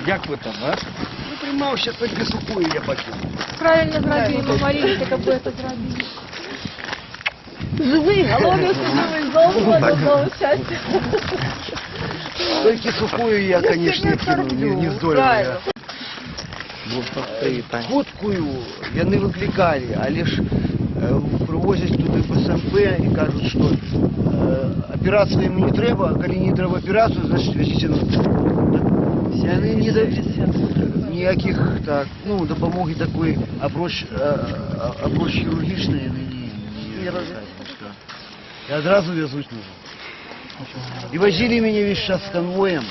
Як ви там, а? Ну, приймав, ще тільки сухую я бачив. Правильно зробили, молилися, як би це зробили. Живий, головне, що живий, золото, одного щастя. Тільки сухую я, конечно, не здорово. Фоткую, я не викликали, але ж привозять туди в СМП і кажуть, що операцію їм не треба, коли не треба операцію, значить везіть на вони не дають ніяких так, ну, допомоги такої, апроч хірургічної не роблять. І одразу везуть назад. И возили меня весь час с конвоем,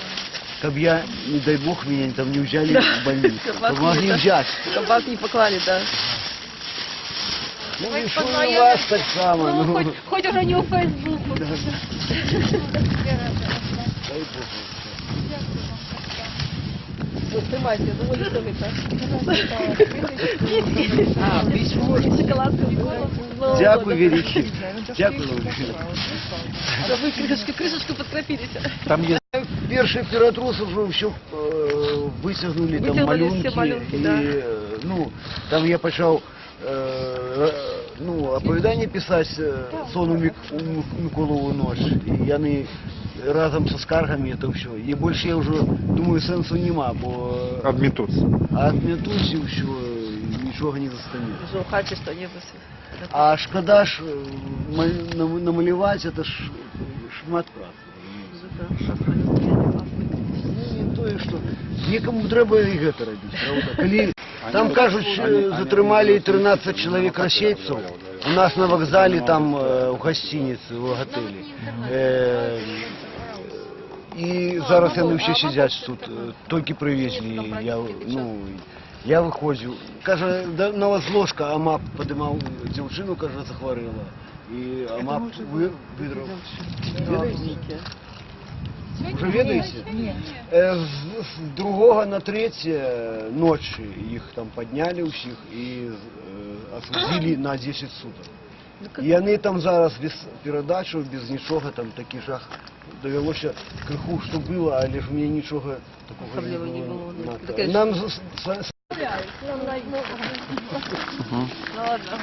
как я, не дай бог, меня там не взяли в больницу. Помогли взять. Щоб вас не поклали, да. Ну и что у вас так само? Ну, хоть уже не у Фейсбуку. Дай бог. Ну, тримайте, доволі собі, так. А, письмо. Шоколадку. Дякую, великий. Дякую. Ви кришечку підкріпилися. Там є Перший оператрус уже все вытягнули, там Вытягнули малюнки, все малюнки, и, да. ну, там я почав ну, оповідання писати Сону Миколову ночь, і я не разом со скаргами это все. И больше я уже думаю, сенсу нема, бо адмітуться. отметусь и все, нічого не застанет. Вже у хаті що не висить. А шкода ж намалевать, это ж шмат праці. Ну, не то, що нікому треба і гэта робити, правда? Коли там кажуть, що затримали 13 чоловік російців, у нас на вокзалі, там в гостиниці, в готелі. І зараз вони всі сидять тут, тільки привезли, я виходжу, каже, на вас ложка, АМАП підіймав дівчину, каже, захворіла. І АМАП видрав. Уже ведаете? С другого на третье ночи их там подняли всех и осудили на 10 суток. І вони там зараз без передачу, без нічого, там такий жах. Довелося криху, що було, але ж у мене нічого такого не було. Нам Ну ладно.